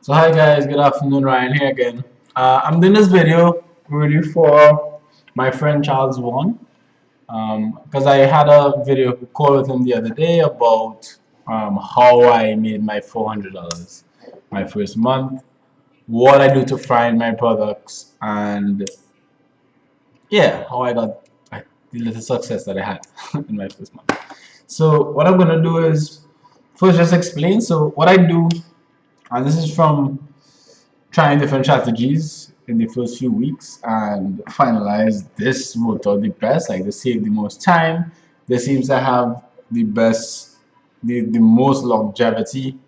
So hi guys, good afternoon, Ryan here again. I'm doing this video really for my friend Charles Won because I had a video call with him the other day about how I made my $400 my first month, what I do to find my products, and yeah, how I got the little success that I had in my first month. So what I'm gonna do is first just explain. So what I do, and this is from trying different strategies in the first few weeks and finalize this worked out the best. Like, they save the most time, this seems to have the best, the most longevity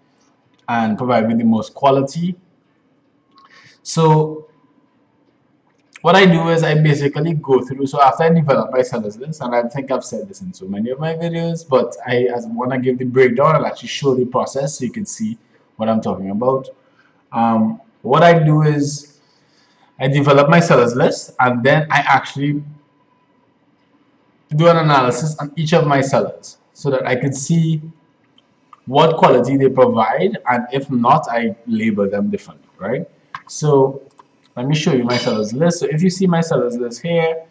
and provide with the most quality. So what I do is I basically go through. So after I develop my sellers list, and I think I've said this in so many of my videos, but I want to give the breakdown and actually show the process so you can see what I'm talking about. What I do is I develop my sellers list, and then I actually do an analysis on each of my sellers so that I can see what quality they provide, and if not, I label them differently, right? So let me show you my sellers list. So if you see my sellers list here,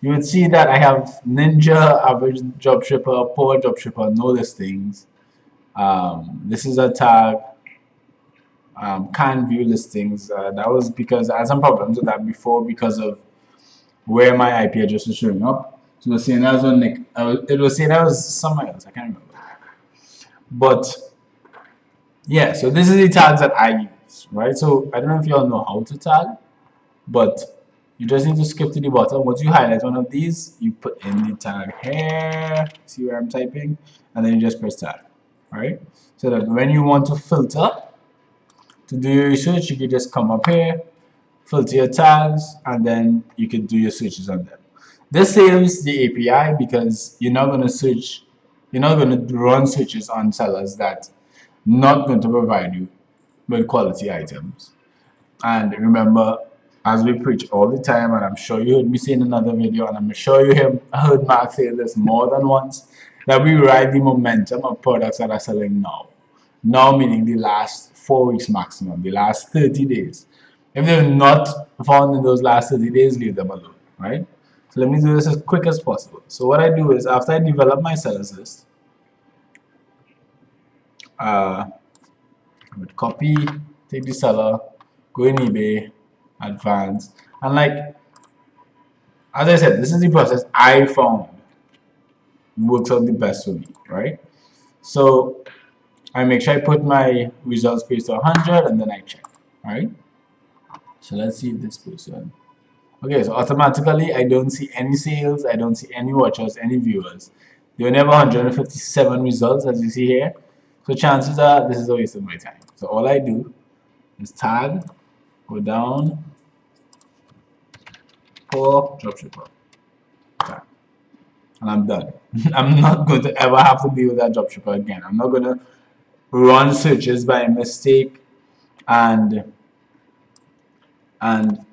you would see that I have Ninja, Average Dropshipper, Poor Dropshipper, no listings. This is a tag. Can't view listings. That was because I had some problems with that before because of where my IP address was showing up. So it was saying that was on Nick. It was saying that was somewhere else. I can't remember. But yeah, so this is the tags that I use, right? So I don't know if you all know how to tag, but you just need to skip to the bottom. Once you highlight one of these, you put in the tag here. See where I'm typing, and then you just press tag, right? So that when you want to filter to do your research, you can just come up here, filter your tags, and then you can do your searches on them. This saves the API because you're not going to search, you're not going to run searches on sellers that not going to provide you with quality items. And remember, as we preach all the time, and I'm sure you heard me say in another video, and I'm sure I heard Mark say this more than once, that we ride the momentum of products that are selling now. Now meaning the last 4 weeks maximum, the last 30 days. If they're not found in those last 30 days, leave them alone, right? So let me do this as quick as possible. So what I do is after I develop my sellers list, I would copy, take the seller, go in eBay, advance, and like as I said, this is the process I found works out the best for me, right? So I make sure I put my results page to 100 and then I check, right? So let's see if this person. Okay, so automatically I don't see any sales, I don't see any watchers, any viewers. They only have 157 results as you see here. So chances are this is a waste of my time. So all I do is tag, go down, for dropshipper, tag, and I'm done. I'm not going to ever have to deal with that dropshipper again. I'm not going to run searches by mistake and and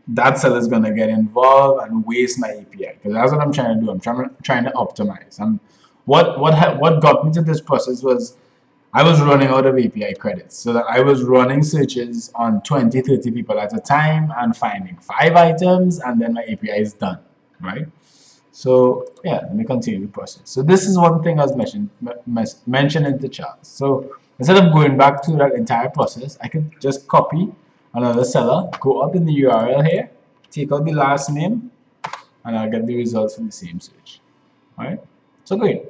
that seller is going to get involved and waste my API, because that's what I'm trying to do. I'm trying to optimize. And what got me to this process was I was running out of API credits, so that I was running searches on 20, 30 people at a time and finding 5 items, and then my API is done, right? So yeah, let me continue the process. So this is one thing I was mentioned in the chart. So instead of going back to that entire process, I could just copy another seller, go up in the URL here, take out the last name, and I'll get the results from the same search. Alright, so great.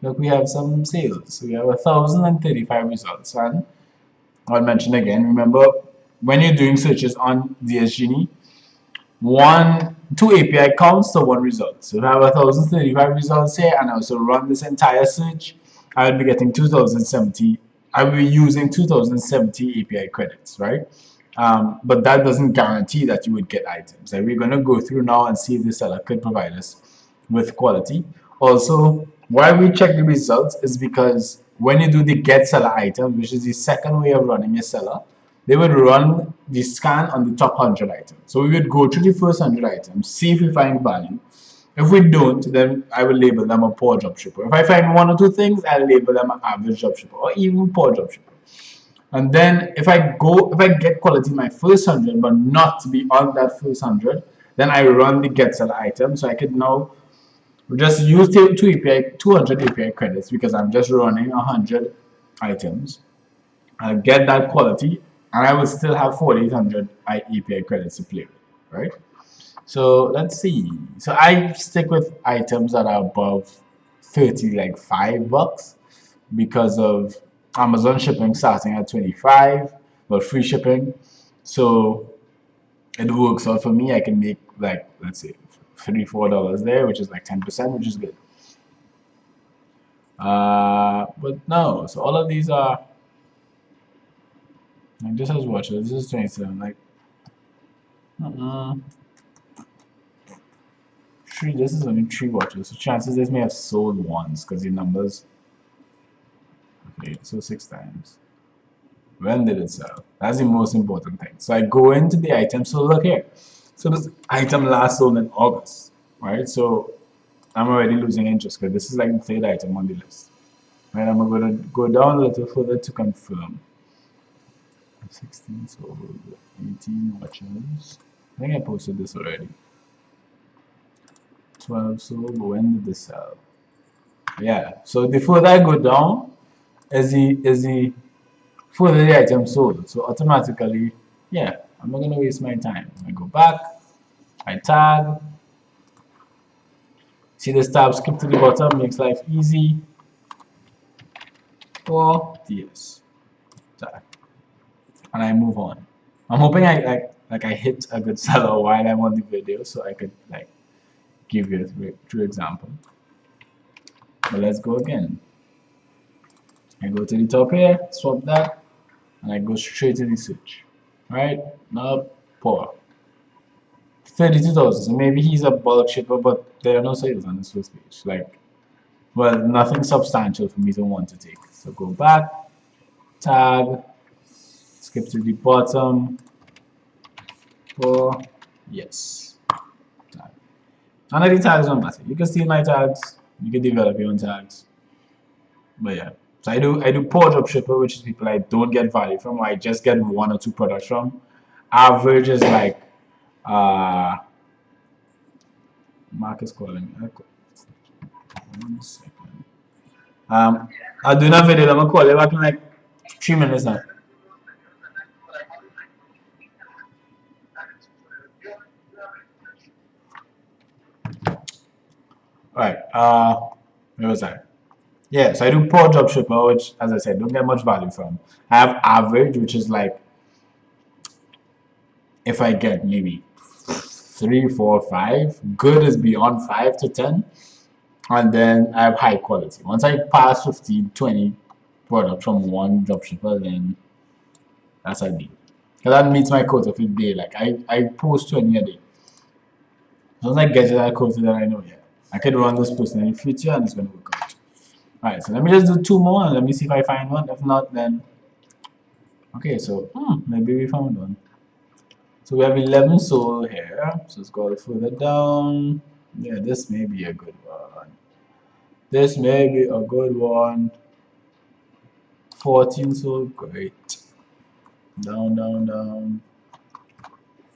Look, we have some sales. So we have 1,035 results. And I'll mention again, remember, when you're doing searches on DSGenie, two API counts to one result. So if I have 1,035 results here and I also run this entire search, I will be getting 2,070. I will be using 2,070 API credits, right? But that doesn't guarantee that you would get items. Like, we're going to go through now and see if the seller could provide us with quality. Also, why we check the results is because when you do the get seller item, which is the second way of running your seller, they would run the scan on the top 100 items. So we would go through the first 100 items, see if we find value. If we don't, then I will label them a poor dropshipper. If I find one or two things, I'll label them an average dropshipper or even poor dropshipper. And then if I get quality in my first 100 but not beyond that first 100, then I run the get sell item. So I could now just use two API 200 API credits because I'm just running 100 items. I'll get that quality and I will still have 4800 API credits to play with, right? So let's see. So I stick with items that are above 30, like $5, because of Amazon shipping starting at 25, but free shipping. So it works out for me. I can make, like, let's say $3 4 there, which is like 10%, which is good. But no, so all of these are like, this is watches. This is 27. Like, uh-uh. Three. This is only three watches. So chances this may have sold once because the numbers. Okay, so 6 times. When did it sell? That's the most important thing. So I go into the item. So look here. So this item last sold in August, right? So I'm already losing interest because this is like the third item on the list. Right? I'm gonna go down a little further to confirm. 16 sold, 18 watches. I think I posted this already. 12 sold, but when did this sell? Yeah. So the further I go down, is the further the item sold. So automatically, yeah, I'm not gonna waste my time. I go back, I tag. See this tab skip to the bottom makes life easy. Or yes, tag, and I move on. I'm hoping I hit a good seller while I'm on the video, so I could like give you a true example. But let's go again. I go to the top here, swap that, and I go straight to the search. Right? Now poor. 32,000. So maybe he's a bulk shipper, but there are no sales on this first page. Like, well, nothing substantial for me to want to take. So go back, tag, skip to the bottom. For yes, tag. None of the tags don't matter. You can steal my tags. You can develop your own tags. But yeah. So I do poor drop shipper, which is people I don't get value from, or I just get one or two products from. Average is like Mark is calling me. 1 second. I'll do that video. I'm gonna call you back in like 3 minutes now. Alright, where was I? Yeah, so I do poor drop shipper, which, as I said, don't get much value from. I have average, which is like if I get maybe 3, 4, 5. Good is beyond 5 to 10. And then I have high quality. Once I pass 15, 20 products from one dropshipper, then that's a deal. Because that meets my quota for the day. Like I post 20 a day. So once I get to that quota, then I know, yeah, I could run this person in the future and it's going to work out. Alright, so let me just do 2 more and let me see if I find one. If not, then okay, so maybe we found one. So we have 11 sold here. So let's go further down. Yeah, this may be a good one. This may be a good one. 14 sold, great. Down, down, down.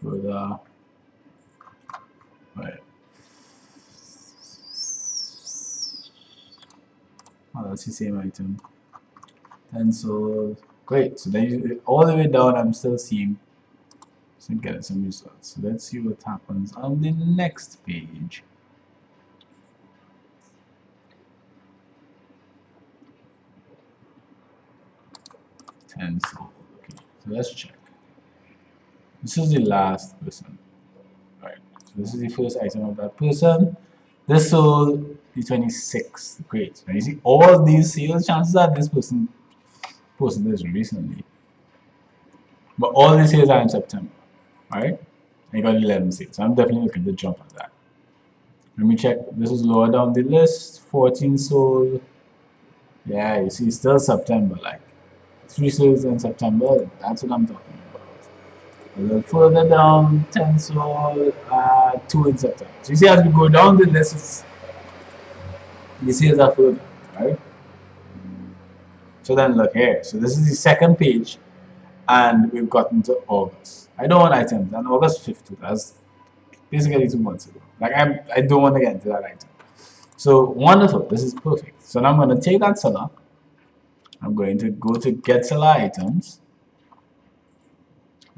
Further. Right. Oh, that's the same item. 10 sold. Great. So then all the way down, I'm still seeing getting some results. So let's see what happens on the next page. Okay, so let's check. This is the last person. Right. So this is the first item of that person. This sold the 26th. Great. And you see all these sales, chances are this person posted this recently. But all these sales are in September. Alright? I got 11 sales. So I'm definitely looking to jump on that. Let me check. This is lower down the list. 14 sold. Yeah, you see, still September. Like 3 sales in September. That's what I'm talking about. A little further down, 10 sold, 2 in September. So you see, as we go down the list, the sales are further, right? So then look here. So this is the second page and we've gotten to August. I don't want items, and August 5th, that's basically 2 months ago. Like I don't want to get into that item. So wonderful, this is perfect. So now I'm going to take that seller. I'm going to go to get seller items,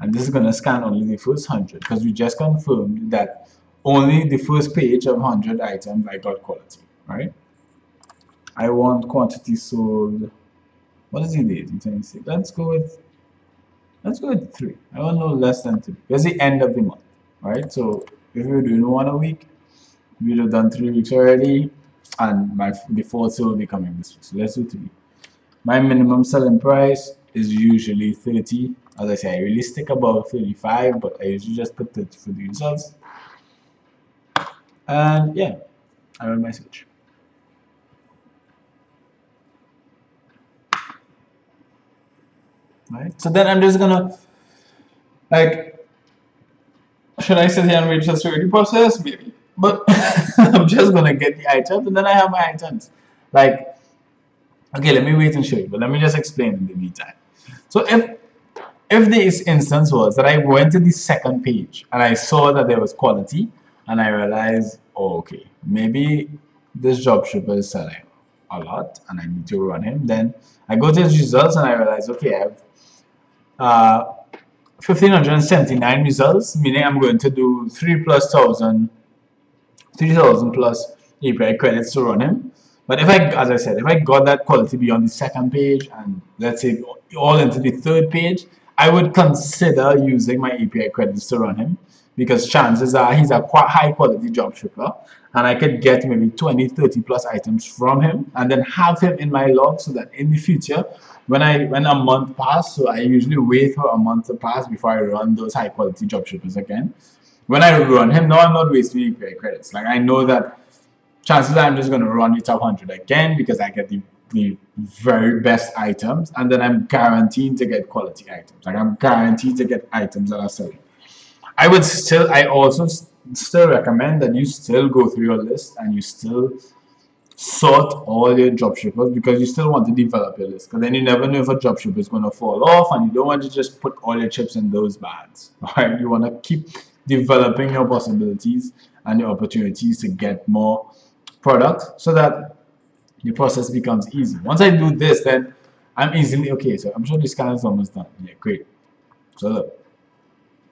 and this is going to scan only the first 100 because we just confirmed that only the first page of 100 items I got quality, right? I want quantity sold. What is the date? 26. Let's go with 3. I want no less than 3. It's the end of the month, right? So if we were doing 1 a week, we'd have done 3 weeks already, and the fourth sale will be coming this week. So let's do 3. My minimum selling price is usually 30. As I say, I really stick about 35, but I usually just put 30 for the results. And yeah, I run my switch. Right? So then I'm just gonna, like, should I sit here and wait for the security process? Maybe. But I'm just gonna get the items and then I have my items. Like, okay, let me wait and show you, but let me just explain in the meantime. So if this instance was that I went to the second page and I saw that there was quality and I realized, oh, okay, maybe this dropshipper is selling a lot and I need to run him, then I go to his results and I realize, okay, I have 1,579 results, meaning I'm going to do 3,000 plus API credits to run him. But if I, as I said, if I got that quality beyond the second page and let's say all into the third page, I would consider using my API credits to run him because chances are he's a quite high quality job shipper and I could get maybe 20, 30 plus items from him and then have him in my log so that in the future when a month passes, so I usually wait for a month to pass before I run those high quality job shippers again. When I run him, now I'm not wasting API credits. Like I know that chances are I'm just going to run the top 100 again because I get the very best items and then I'm guaranteed to get quality items. Like I'm guaranteed to get items that are selling. I also still recommend that you still go through your list and you still sort all your dropshippers because you still want to develop your list because then you never know if a dropshipper is going to fall off and you don't want to just put all your chips in those bags. Right? You want to keep developing your possibilities and your opportunities to get more products so that the process becomes easy. Once I do this, then I'm easily okay. So I'm sure this scan is almost done. Yeah, great. So look.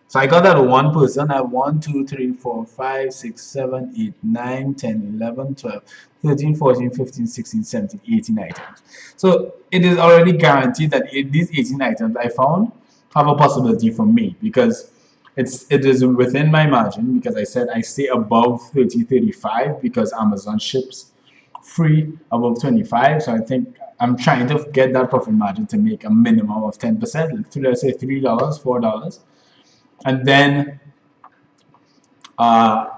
So I got that one person. I have 1, 2, 3, 4, 5, 6, 7, 8, 9, 10, 11, 12, 13, 14, 15, 16, 17, 18 items. So it is already guaranteed that these 18 items I found have a possibility for me because it is within my margin because I said I stay above 30, 35 because Amazon ships free above 25. So I think I'm trying to get that profit margin to make a minimum of 10%. Let's say $3, $4. And then, as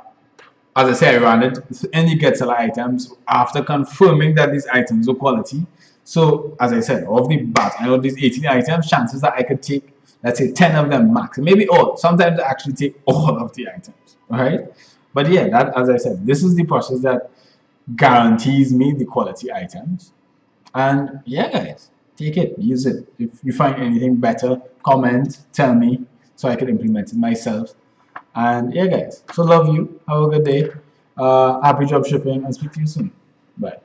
I say, I ran it and you get seller items after confirming that these items are quality. So, as I said, of the bat, I know these 18 items, chances that I could take, let's say, 10 of them max, maybe all. Sometimes I actually take all of the items, right? But yeah, that, as I said, this is the process that guarantees me the quality items. And yeah, guys, take it, use it. If you find anything better, comment, tell me so I can implement it myself. And yeah, guys, so love you. Have a good day. Happy job shipping and speak to you soon. Bye.